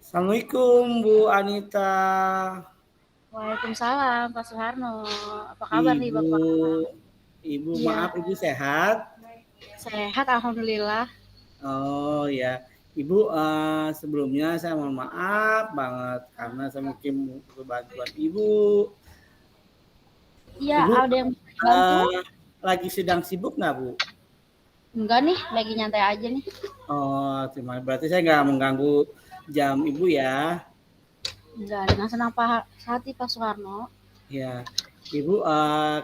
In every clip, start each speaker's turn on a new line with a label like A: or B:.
A: Assalamualaikum Bu Anita.
B: Waalaikumsalam Pak Soeharno. Apa kabar nih
A: Ibu,
B: Bapak?
A: maaf
B: Iya,
A: Ibu sehat?
B: sehat Alhamdulillah.
A: Oh ya, Ibu sebelumnya saya mohon maaf banget karena saya mungkin butuh bantuan Ibu.
B: Iya,
A: Ibu
B: ada yang bisa dibantu?
A: eh, lagi sedang sibuk nggak Bu?
B: Enggak nih, lagi nyantai aja nih.
A: Oh, terima kasih. Berarti saya nggak mengganggu jam Ibu ya.
B: Enggak, dengan senang hati Pak Soeharno.
A: Ya, Ibu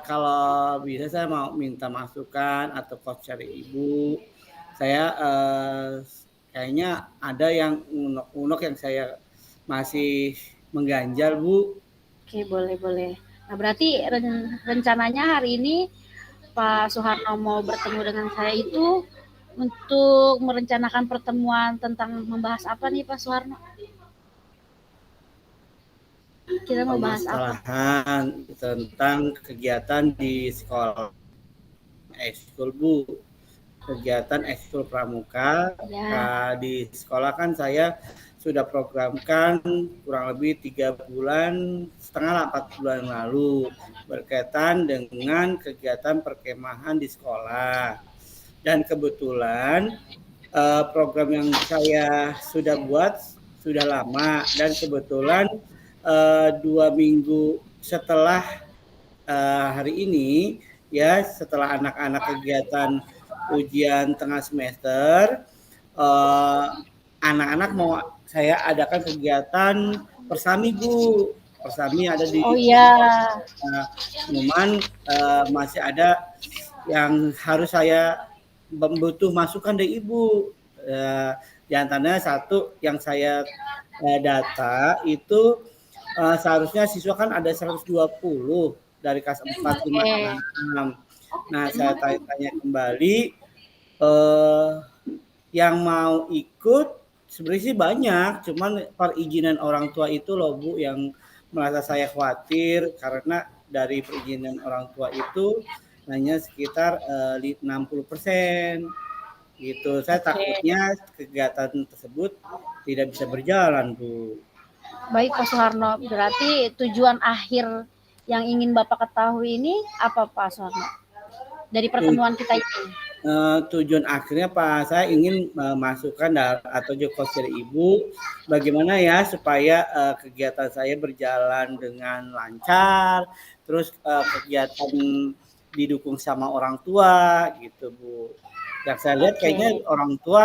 A: kalau bisa saya mau minta masukan atau coach dari Ibu. Saya kayaknya ada yang unek-unek yang saya masih mengganjal Bu.
B: Oke, boleh-boleh. Nah, berarti rencananya hari ini Pak Soeharno mau bertemu dengan saya itu untuk merencanakan pertemuan tentang membahas apa nih Pak Soeharno? Kita mau bahas apa?
A: Permasalahan tentang kegiatan di sekolah ekskul Bu. Kegiatan ekskul pramuka
B: Ya,
A: di sekolah kan saya sudah programkan kurang lebih 3 bulan setengah 4 bulan lalu berkaitan dengan kegiatan perkemahan di sekolah. Dan kebetulan program yang saya sudah buat sudah lama dan kebetulan 2 minggu setelah hari ini ya setelah anak-anak kegiatan ujian tengah semester eh, anak-anak mau saya adakan kegiatan persami Bu. Persami ada di
B: oh iya,
A: cuman masih ada yang harus saya butuh masukan dari Ibu. Di antaranya satu yang saya data itu seharusnya siswa kan ada 120 dari kelas 4, 5,
B: oke.
A: 6. Nah, saya tanya kembali eh, yang mau ikut sebenarnya sih banyak, cuman perizinan orang tua itu loh Bu yang merasa saya khawatir karena dari perizinan orang tua itu hanya sekitar 60% gitu. Saya
B: Oke,
A: takutnya kegiatan tersebut tidak bisa berjalan Bu.
B: baik Pak Soeharno. Berarti tujuan akhir yang ingin Bapak ketahui ini apa Pak Soeharno? Dari pertemuan kita ini.
A: Tujuan akhirnya Pak, saya ingin masukkan atau juga dari Ibu, bagaimana ya supaya kegiatan saya berjalan dengan lancar, terus kegiatan didukung sama orang tua gitu Bu. Yang saya lihat kayaknya
B: Oke,
A: orang tua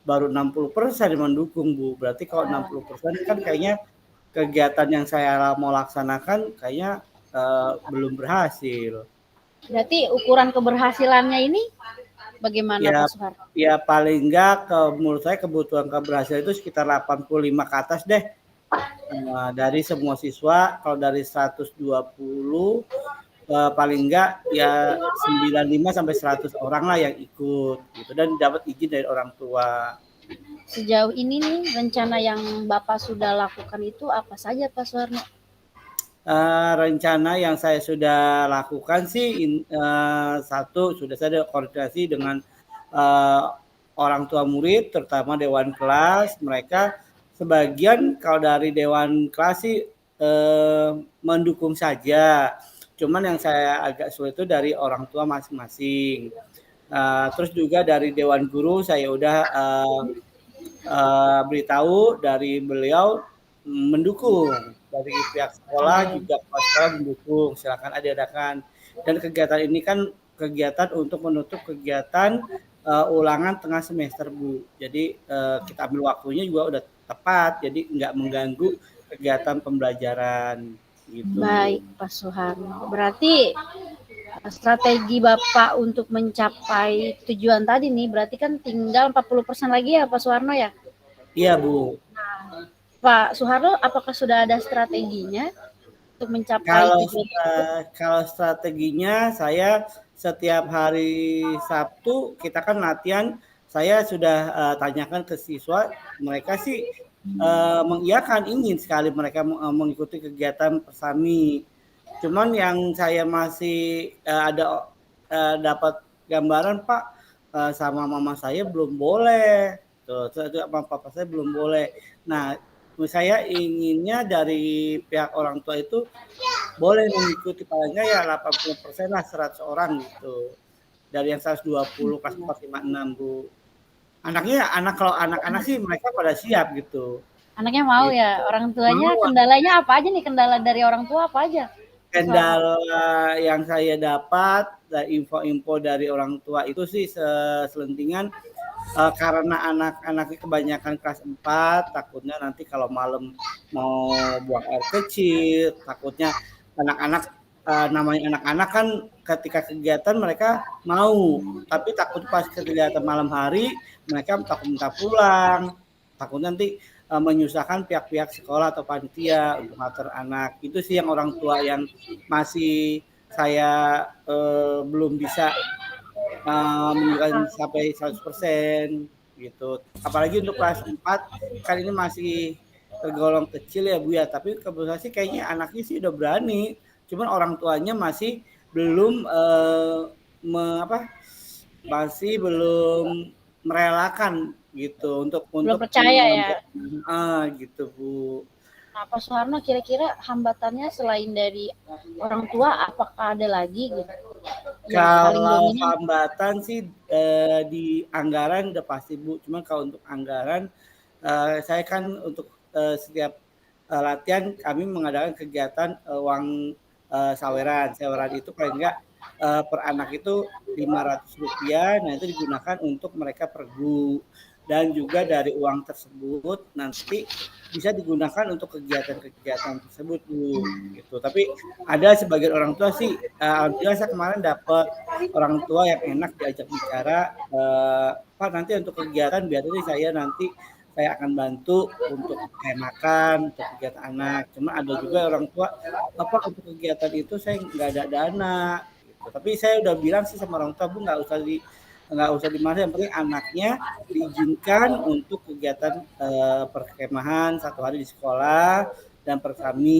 A: baru 60% mendukung Bu. Berarti kalau 60% kan kayaknya kegiatan yang saya mau laksanakan kayaknya belum berhasil.
B: berarti ukuran keberhasilannya ini bagaimana
A: Ya,
B: Pak Soeharno?
A: ya paling enggak menurut saya kebutuhan keberhasilan itu sekitar 85 ke atas deh. Dari semua siswa kalau dari 120 paling enggak ya 95 sampai 100 orang lah yang ikut gitu dan dapat izin dari orang tua.
B: Sejauh ini nih rencana yang Bapak sudah lakukan itu apa saja Pak Soeharno?
A: Rencana yang saya sudah lakukan sih satu sudah saya koordinasi dengan uh, orang tua murid terutama dewan kelas mereka sebagian kalau dari dewan kelas sih mendukung saja cuman yang saya agak sulit itu dari orang tua masing-masing. Terus juga dari dewan guru saya udah beritahu dari beliau mendukung dari pihak sekolah
B: Oke,
A: juga kepala sekolah mendukung silakan diadakan dan kegiatan ini kan kegiatan untuk menutup kegiatan ulangan tengah semester Bu jadi kita ambil waktunya juga udah tepat jadi nggak mengganggu kegiatan pembelajaran gitu Bu.
B: baik Pak Soeharno. Berarti strategi Bapak untuk mencapai tujuan tadi nih berarti kan tinggal 40% lagi ya Pak Soeharno ya?
A: Iya Bu.
B: Pak Soeharno apakah sudah ada strateginya untuk mencapai
A: Kalau
B: tujuan tersebut?
A: kalau strateginya saya setiap hari Sabtu kita kan latihan, saya sudah tanyakan ke siswa, mereka sih mengiyakan ingin sekali mereka mengikuti kegiatan persami. Cuman yang saya masih dapat gambaran Pak sama mama saya belum boleh. gitu. Terus itu sama papa saya belum boleh. Nah, saya inginnya dari pihak orang tua itu boleh mengikuti paling enggak ya 80% lah 100 orang gitu. Dari yang 120 kelas 4, 5, 6 Bu. Anaknya anak kalau anak-anak sih mereka pada siap gitu.
B: Anaknya mau
A: Gitu.
B: ya, orang tuanya
A: Mau
B: kendalanya apa aja nih, kendala dari orang tua apa aja, Mas Suharno?
A: kendala yang saya dapat dari info-info dari orang tua itu sih selentingan karena anak-anaknya kebanyakan kelas 4, takutnya nanti kalau malam mau buang air kecil, takutnya anak-anak namanya anak-anak kan ketika kegiatan mereka mau, tapi takut pas kegiatan malam hari mereka takut minta pulang, takut nanti menyusahkan pihak-pihak sekolah atau panitia untuk ngatur anak. Itu sih yang orang tua yang masih saya belum bisa menunjukkan sampai 100% gitu. Apalagi untuk kelas 4 kan ini masih tergolong kecil ya Bu ya, tapi kebetulan sih kayaknya anaknya sih udah berani, cuman orang tuanya masih belum masih belum merelakan gitu
B: Belum
A: untuk
B: percaya ya?
A: gitu Bu.
B: Nah, Pak Suharno, kira-kira hambatannya selain dari orang tua, apakah ada lagi gitu yang paling
A: Kalau
B: dominan?
A: hambatan sih di anggaran udah pasti Bu, cuman kalau untuk anggaran saya kan untuk setiap latihan kami mengadakan kegiatan uang saweran. Saweran itu paling enggak per anak itu Rp500, nah itu digunakan untuk mereka pergu. Dan juga dari uang tersebut nanti bisa digunakan untuk kegiatan-kegiatan tersebut Bu. Gitu. Tapi ada sebagian orang tua sih, alhamdulillah saya kemarin dapat orang tua yang enak diajak bicara, Pak nanti untuk kegiatan biar ini saya akan bantu untuk kayak makan, untuk kegiatan anak. Cuma ada juga orang tua, Bapak untuk kegiatan itu saya nggak ada dana. Gitu. Tapi saya udah bilang sih sama orang tua, Bu nggak usah dimarahin, yang penting anaknya diizinkan untuk kegiatan perkemahan 1 hari di sekolah dan per kami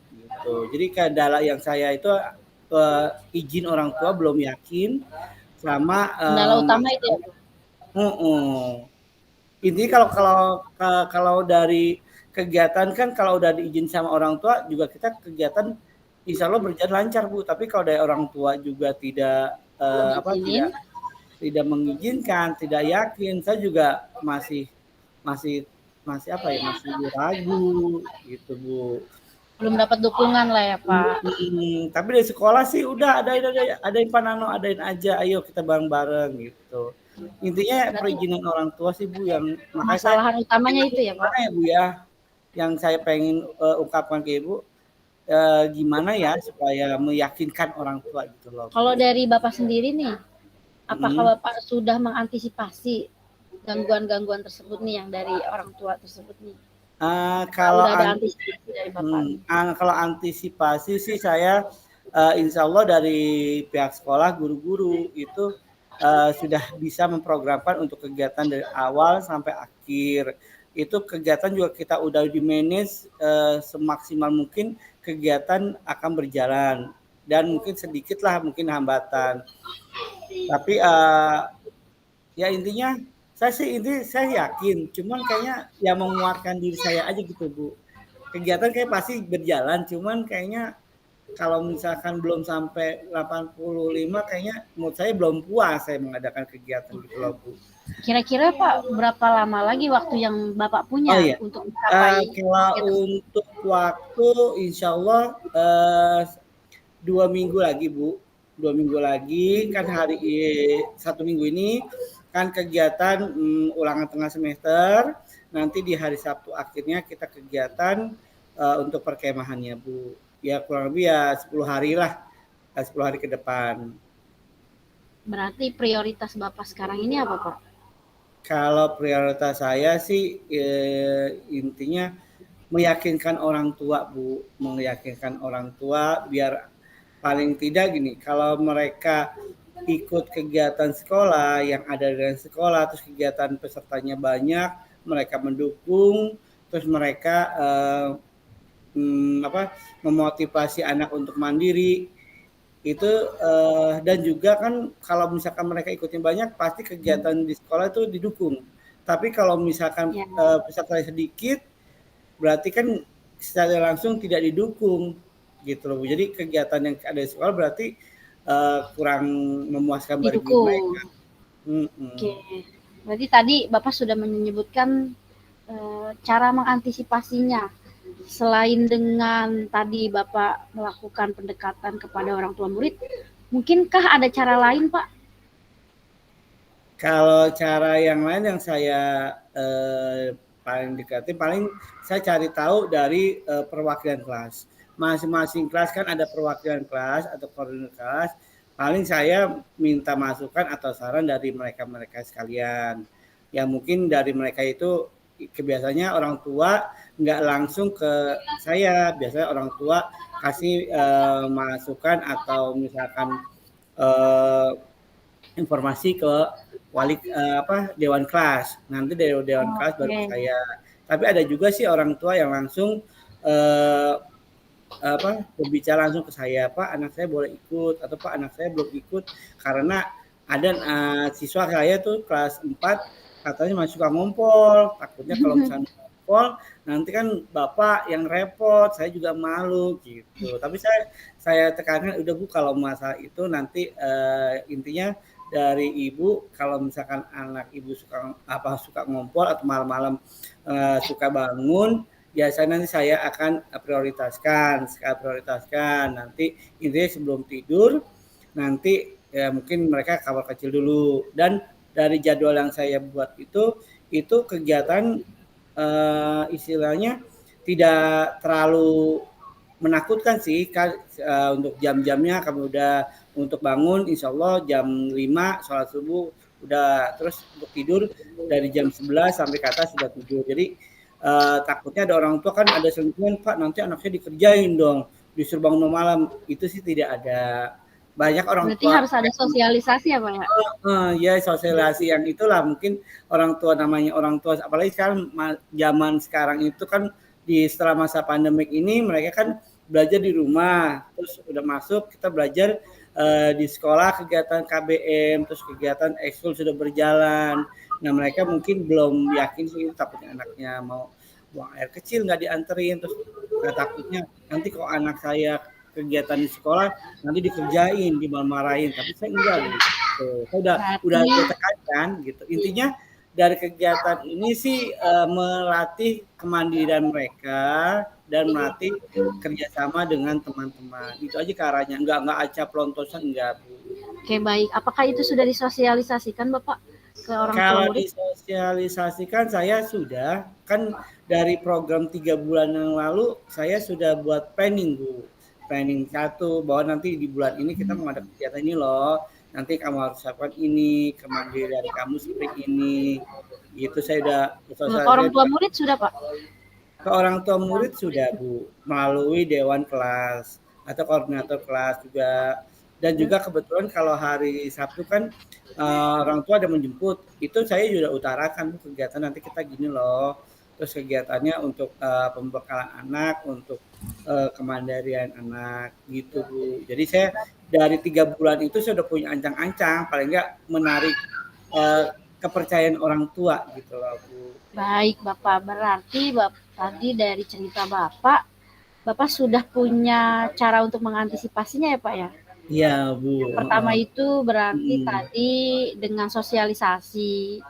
A: gitu. Jadi kendala yang saya itu izin orang tua belum yakin sama
B: Kendala utama itu ya?
A: masalah. Ini kalau dari kegiatan kan kalau udah diizin sama orang tua juga kita kegiatan insya Allah berjalan lancar Bu. Tapi kalau dari orang tua juga tidak
B: Izinin,
A: tidak mengizinkan, tidak yakin, saya juga masih masih masih masih ragu gitu Bu.
B: belum dapat dukungan lah ya Pak.
A: Tapi dari sekolah sih udah adain Pak Nano, adain aja, ayo kita bareng-bareng gitu. Intinya
B: Berarti
A: perizinan orang tua sih Bu yang makanya saya
B: permasalahan utamanya itu ya Pak.
A: gimana ya Bu ya, yang saya pengen ungkapkan ke Ibu gimana ya supaya meyakinkan orang tua gitu loh.
B: Kalau dari Bapak sendiri nih,
A: Hmm.
B: apakah Bapak sudah mengantisipasi gangguan-gangguan tersebut nih yang dari orang tua tersebut nih?
A: Kalau
B: Udah ada antisipasi dari Bapak nih?
A: kalau antisipasi sih saya insya Allah dari pihak sekolah guru-guru itu sudah bisa memprogramkan untuk kegiatan dari awal sampai akhir. Itu kegiatan juga kita udah di manage semaksimal mungkin kegiatan akan berjalan dan mungkin sedikitlah mungkin hambatan. Tapi ya intinya saya yakin, cuman kayaknya yang menguatkan diri saya aja gitu Bu. Kegiatan kayak pasti berjalan, cuman kayaknya kalau misalkan belum sampai 85 kayaknya menurut saya belum puas saya mengadakan kegiatan gitu loh Bu.
B: Kira-kira Pak, berapa lama lagi waktu yang Bapak
A: Oh
B: punya
A: iya,
B: untuk mencapai
A: kalau
B: target tersebut?
A: untuk waktu insya Allah 2 minggu lagi Bu. 2 minggu lagi kan 1 minggu ini kan kegiatan ulangan tengah semester. Nanti di hari Sabtu akhirnya kita kegiatan untuk perkemahannya Bu. Ya kurang lebih ya 10 hari lah, 10 hari ke depan.
B: Berarti prioritas Bapak sekarang ini apa Pak?
A: Kalau prioritas saya sih intinya meyakinkan orang tua Bu, meyakinkan orang tua biar paling tidak gini, kalau mereka ikut kegiatan sekolah yang ada dengan sekolah, terus kegiatan pesertanya banyak, mereka mendukung, terus mereka memotivasi anak untuk mandiri itu dan juga kan kalau misalkan mereka ikutnya banyak pasti kegiatan di sekolah itu didukung. Tapi kalau misalkan
B: Ya.
A: pesertanya sedikit, berarti kan secara langsung tidak didukung gitu loh. Jadi kegiatan yang ada di sekolah berarti kurang memuaskan bagi
B: Didukung.
A: mereka.
B: Oke. Berarti tadi Bapak sudah menyebutkan cara mengantisipasinya. Selain dengan tadi Bapak melakukan pendekatan kepada orang tua murid, mungkinkah ada cara lain, Pak?
A: Kalau cara yang lain yang saya paling dekati, paling saya cari tahu dari perwakilan kelas. Masing-masing kelas kan ada perwakilan kelas atau koordinator kelas. Paling saya minta masukan atau saran dari mereka-mereka sekalian. Ya mungkin dari mereka itu kebiasaannya orang tua nggak langsung ke saya. Biasanya orang tua kasih masukan atau misalkan informasi ke dewan kelas. Nanti dari dewan kelas baru ke saya. Tapi ada juga sih orang tua yang langsung berbicara langsung ke saya, Pak anak saya boleh ikut atau Pak anak saya belum ikut karena ada siswa saya tuh kelas 4 katanya masih suka ngompol, takutnya kalau misalnya ngompol nanti kan Bapak yang repot, saya juga malu gitu. Tapi saya tekankan udah Bu kalau masalah itu nanti intinya dari ibu kalau misalkan anak ibu suka ngompol atau malam-malam suka bangun biasanya nanti saya akan prioritaskan nanti intinya sebelum tidur nanti ya mungkin mereka kamar kecil dulu dan dari jadwal yang saya buat itu kegiatan istilahnya tidak terlalu menakutkan sih untuk jam-jamnya kami udah untuk bangun insya Allah jam 5 sholat subuh udah terus untuk tidur dari jam 11 sampai ke atas sudah tidur jadi takutnya ada orang tua kan ada sentuhan Pak nanti anaknya dikerjain dong disuruh bangun malam itu sih tidak ada banyak orang
B: Berarti
A: tua
B: harus ada sosialisasi ya Pak ya?
A: ya sosialisasi yang itulah mungkin orang tua namanya orang tua apalagi sekarang zaman sekarang itu kan setelah masa pandemik ini mereka kan belajar di rumah terus udah masuk kita belajar di sekolah kegiatan KBM terus kegiatan ekskul sudah berjalan nah mereka mungkin belum yakin sih takutnya anaknya mau buang air kecil nggak dianterin terus takutnya nanti kalau anak saya kegiatan di sekolah nanti dikerjain dimarahin tapi saya enggak gitu saya udah tekankan gitu intinya dari kegiatan ini sih melatih kemandirian mereka dan melatih kerjasama dengan teman-teman itu aja caranya nggak acap lontosan enggak Bu.
B: Oke baik apakah itu sudah disosialisasikan Bapak ke orang tua
A: Kalau
B: murid?
A: disosialisasikan saya sudah kan dari program 3 bulan yang lalu saya sudah buat planning Bu planning satu bahwa nanti di bulan ini kita mau ada kegiatan ini loh nanti kamu harus siapkan ini kemandirian kamu seperti ini gitu saya udah
B: Ke orang tua murid sudah Pak?
A: Ke orang tua murid sudah Bu melalui dewan kelas atau koordinator kelas juga dan juga kebetulan kalau hari Sabtu kan orang tua ada menjemput itu saya juga utarakan kegiatan nanti kita gini loh terus kegiatannya untuk pembekalan anak untuk kemandirian anak gitu Bu jadi saya dari 3 bulan itu saya udah punya ancang-ancang paling nggak menarik kepercayaan orang tua gitu loh Bu.
B: Baik Bapak berarti tadi dari cerita Bapak sudah punya cara untuk mengantisipasinya ya Pak ya?
A: Iya Bu.
B: Yang pertama itu berarti tadi dengan sosialisasi.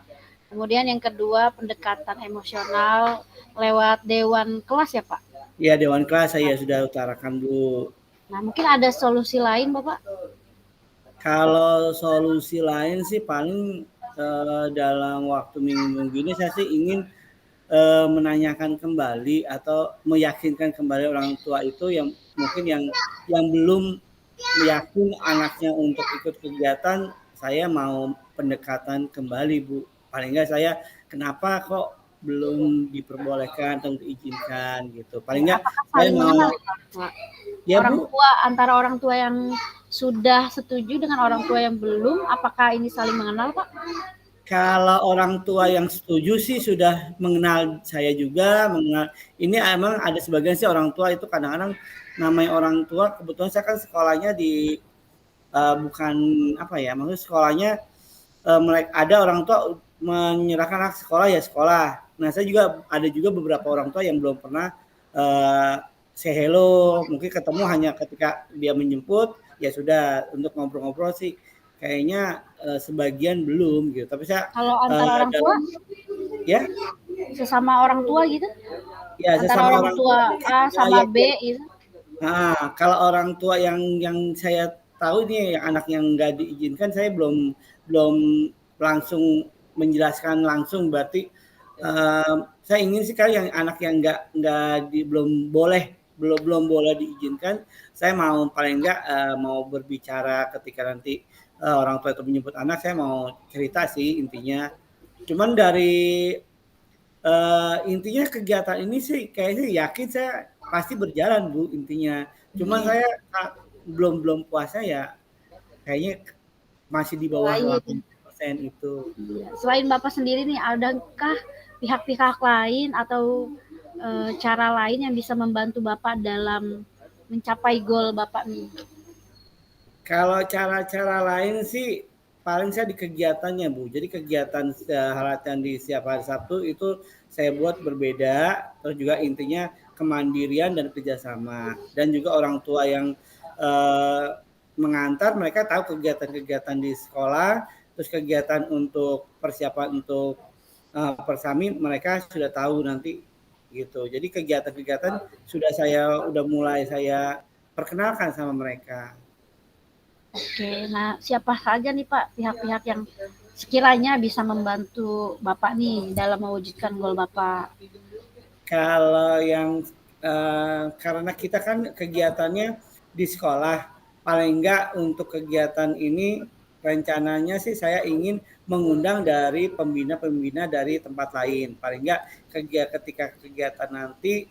B: Kemudian yang kedua pendekatan emosional lewat dewan kelas ya Pak?
A: Iya dewan kelas saya sudah utarakan Bu.
B: Nah mungkin ada solusi lain Bapak?
A: Kalau solusi lain sih paling dalam waktu minggu ini saya sih ingin menanyakan kembali atau meyakinkan kembali orang tua itu yang mungkin yang belum yakin anaknya untuk ikut kegiatan saya mau pendekatan kembali Bu paling nggak saya kenapa kok belum diperbolehkan atau diizinkan gitu paling nggak saya mau
B: ya orang Bu tua antara orang tua yang sudah setuju dengan orang tua yang belum apakah ini saling mengenal Pak?
A: Kalau orang tua yang setuju sih sudah mengenal saya juga, ini emang ada sebagian sih orang tua itu kadang-kadang namanya orang tua kebetulan saya kan sekolahnya bukan apa ya maksudnya sekolahnya ada orang tua menyerahkan anak sekolah ya sekolah. Nah, saya juga ada juga beberapa orang tua yang belum pernah say hello, mungkin ketemu hanya ketika dia menjemput, ya sudah untuk ngobrol-ngobrol sih kayaknya sebagian belum gitu. Tapi saya
B: Kalau antara orang tua,
A: ya,
B: sesama orang tua gitu,
A: ya
B: antara
A: sesama
B: orang
A: orang tua
B: tua A
A: ya,
B: sama B
A: ya.
B: gitu.
A: Nah, kalau orang tua yang saya tahu nih anak yang nggak diizinkan, saya belum belum langsung menjelaskan langsung. Berarti saya ingin sih kali yang anak yang belum boleh diizinkan, saya mau paling nggak mau berbicara ketika nanti orang tua itu menyebut anak, saya mau cerita sih intinya. Cuman dari intinya kegiatan ini sih kayaknya yakin saya pasti berjalan Bu intinya. Cuman saya belum puasa ya kayaknya masih di bawah
B: Selain
A: 80% itu.
B: selain Bapak sendiri nih, adakah pihak-pihak lain atau cara lain yang bisa membantu Bapak dalam mencapai goal Bapak nih?
A: Kalau cara-cara lain sih paling saya di kegiatannya Bu. Jadi kegiatan latihan di setiap hari Sabtu itu saya buat berbeda. Terus juga intinya kemandirian dan kerjasama. Dan juga orang tua yang eh, mengantar mereka tahu kegiatan-kegiatan di sekolah. Terus kegiatan untuk persiapan untuk persami mereka sudah tahu nanti gitu. Jadi kegiatan-kegiatan udah mulai saya perkenalkan sama mereka.
B: Oke, nah siapa saja nih Pak pihak-pihak yang sekiranya bisa membantu Bapak nih dalam mewujudkan goal Bapak?
A: Kalau yang karena kita kan kegiatannya di sekolah, paling enggak untuk kegiatan ini rencananya sih saya ingin mengundang dari pembina-pembina dari tempat lain. Paling enggak ketika kegiatan nanti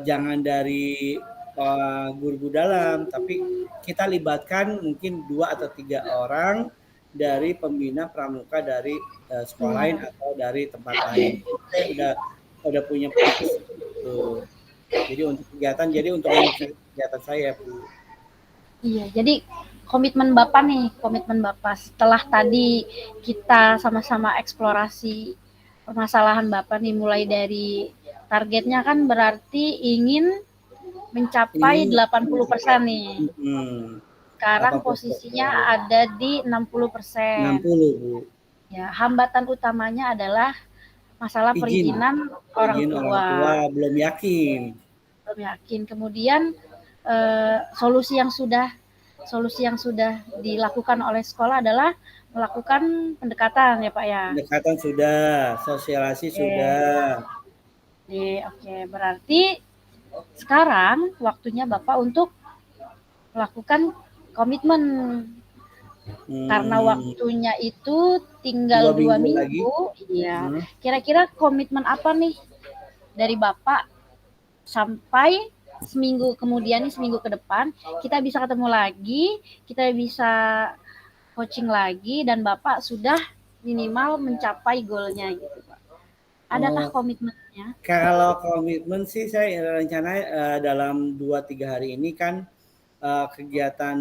A: jangan dari guru-guru dalam, tapi kita libatkan mungkin 2 atau 3 orang dari pembina pramuka dari sekolah lain
B: Iya,
A: atau dari tempat lain. Saya udah punya fix gitu. Jadi untuk kegiatan saya Bu.
B: iya. Jadi komitmen Bapak setelah tadi kita sama-sama eksplorasi permasalahan Bapak nih mulai dari targetnya kan berarti ingin mencapai
A: Ini
B: 80% nih.
A: hmm,
B: Sekarang
A: 80%,
B: posisinya ada di 60%.
A: 60 Bu.
B: Ya, hambatan utamanya adalah masalah
A: Izin,
B: perizinan orang
A: izin orang tua
B: tua.
A: belum yakin.
B: Belum yakin. Kemudian eh, solusi yang sudah dilakukan oleh sekolah adalah melakukan pendekatan ya Pak ya.
A: Pendekatan sudah, sosialisasi
B: Oke,
A: sudah.
B: oke. Berarti sekarang waktunya Bapak untuk melakukan komitmen karena
A: Hmm,
B: waktunya itu tinggal
A: 2
B: dua
A: minggu lagi.
B: minggu. Iya.
A: Hmm.
B: Kira-kira komitmen apa nih dari Bapak sampai seminggu kemudian nih, seminggu ke depan kita bisa ketemu lagi, kita bisa coaching lagi dan Bapak sudah minimal mencapai goalnya gitu Pak. Adakah
A: Oh,
B: komitmennya?
A: kalau komitmen sih saya rencana dalam 2-3 hari ini kan kegiatan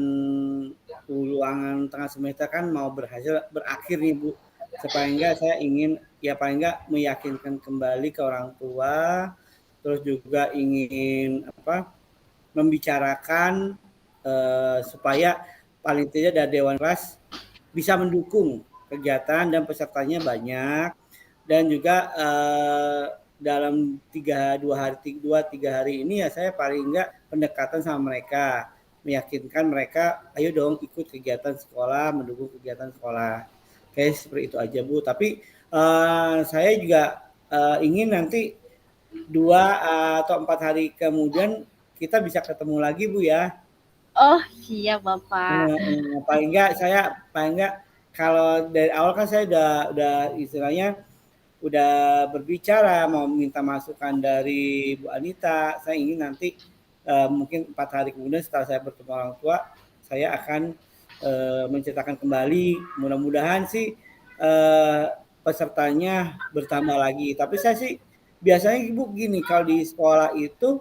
A: ulangan tengah semester kan mau berakhir nih Bu. Supaya enggak saya ingin ya paling enggak meyakinkan kembali ke orang tua, terus juga ingin membicarakan supaya paling tidak dari Dewan Kelas bisa mendukung kegiatan dan pesertanya banyak dan juga dalam 2-3 hari ini ya saya paling enggak pendekatan sama mereka meyakinkan mereka ayo dong ikut kegiatan sekolah mendukung kegiatan sekolah kayak seperti itu aja Bu tapi saya juga ingin nanti 2 atau 4 hari kemudian kita bisa ketemu lagi Bu ya.
B: Oh, siap Bapak.
A: Paling enggak kalau dari awal kan saya udah istilahnya udah berbicara mau minta masukan dari Bu Anita. Saya ingin nanti mungkin 4 hari kemudian setelah saya bertemu orang tua, saya akan menceritakan kembali. Mudah-mudahan sih pesertanya bertambah lagi. Tapi saya sih biasanya Ibu gini, kalau di sekolah itu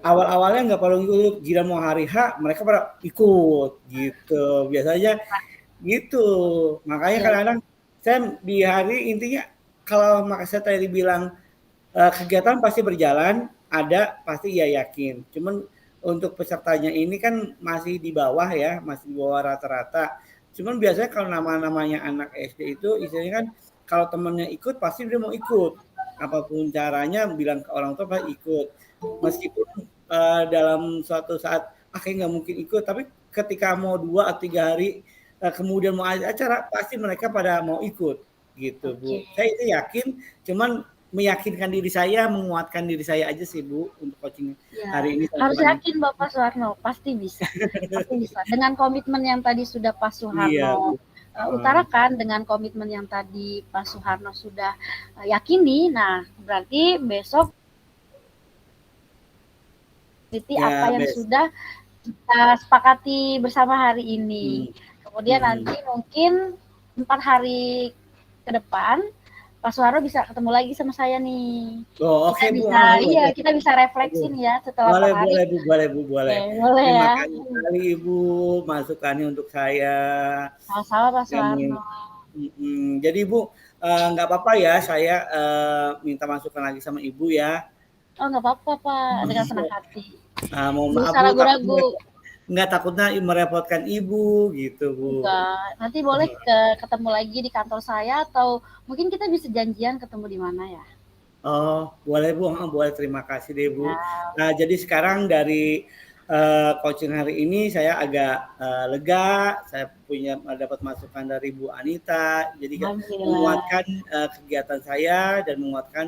A: awal-awalnya nggak perlu ikut, jika mau hari H mereka pada ikut gitu. Biasanya gitu. Makanya
B: Ya,
A: kadang-kadang saya di hari intinya kalau makanya tadi bilang kegiatan pasti berjalan, ada pasti ya yakin. Cuman untuk pesertanya ini kan masih di bawah ya, masih di bawah rata-rata. Cuman biasanya kalau namanya anak SD itu istilahnya kan kalau temennya ikut pasti dia mau ikut. Apapun caranya bilang ke orang tua pasti ikut. Meskipun dalam suatu saat kayak nggak mungkin ikut, tapi ketika mau 2 atau 3 hari kemudian mau ada acara pasti mereka pada mau ikut gitu Bu.
B: Oke.
A: Saya itu yakin, cuman meyakinkan diri saya, menguatkan diri saya aja sih Bu untuk coaching
B: Ya,
A: hari ini sama
B: harus
A: wanita.
B: yakin Bapak Suharno, pasti bisa. Pasti bisa. Dengan komitmen yang tadi sudah Pak
A: Iya Bu.
B: Suharno utarakan, dengan komitmen yang tadi Pak Suharno sudah yakini, nah berarti besok apa
A: Ya,
B: yang
A: best.
B: sudah kita sepakati bersama hari
A: Hmm.
B: ini. Kemudian nanti mungkin 4 hari ke depan Pak Suharno bisa ketemu lagi sama saya nih.
A: Oh,
B: Kita
A: oke Bu.
B: bisa, iya, kita bisa refleksi nih ya setelah 4
A: Boleh,
B: hari.
A: boleh Bu, boleh Bu,
B: Oke,
A: boleh.
B: boleh
A: Terima
B: ya.
A: kasih sekali Ibu masukannya untuk saya.
B: Sama-sama Pak
A: Amin.
B: Suharno.
A: Jadi Bu, nggak apa-apa ya saya minta masukan lagi sama Ibu ya.
B: Oh, nggak apa-apa Pak, dengan senang hati.
A: Mohon
B: Nggak
A: maaf
B: usah
A: Bu,
B: ragu-ragu.
A: nggak takutnya merepotkan Ibu gitu Bu.
B: Enggak. Nanti boleh ketemu lagi di kantor saya atau mungkin kita bisa janjian ketemu di mana ya?
A: Oh, boleh Bu, boleh, terima kasih deh Bu.
B: Ya,
A: Nah, jadi sekarang dari coaching hari ini saya agak lega, saya punya dapat masukan dari Bu Anita, jadi
B: alhamdulillah.
A: menguatkan kegiatan saya dan menguatkan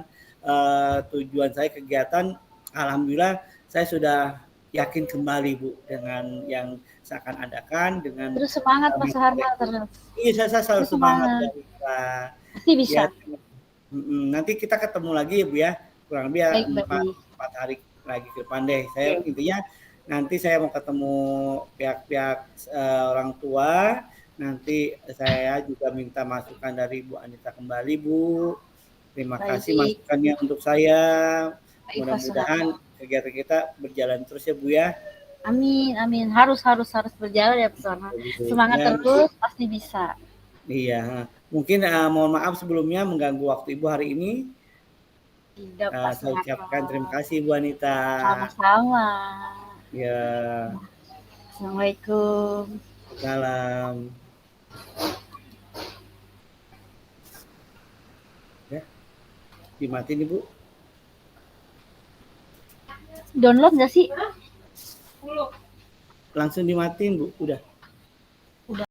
A: tujuan saya kegiatan. Alhamdulillah, saya sudah yakin kembali Bu dengan yang saya akan adakan dengan
B: Terus semangat Pak Suharno terus.
A: iya saya selalu
B: Terus
A: semangat
B: semangat.
A: dari Pak.
B: Pasti bisa.
A: Ya, nanti kita ketemu lagi ya Bu ya, kurang lebih ya
B: Baik,
A: 4,
B: baik.
A: 4 hari lagi ke depan deh. Saya
B: Oke.
A: intinya nanti saya mau ketemu pihak-pihak orang tua, nanti saya juga minta masukan dari Bu Anita kembali Bu. Terima kasih
B: Baik.
A: masukannya untuk saya.
B: Baik Pak Suharno.
A: Mudah-mudahan kegiatan kita berjalan terus ya Bu ya.
B: Amin, amin. Harus berjalan ya Pak Suharno. Semangat
A: Ya,
B: terus, pasti bisa.
A: iya. Mungkin mohon maaf sebelumnya mengganggu waktu Ibu hari ini.
B: Tidak Pak
A: Saya
B: Suharno.
A: ucapkan terima kasih Bu Anita.
B: Sama-sama.
A: Ya,
B: Assalamualaikum.
A: salam. Ya, dimatiin Ibu.
B: Download nggak sih?
A: Langsung dimatiin Bu, udah.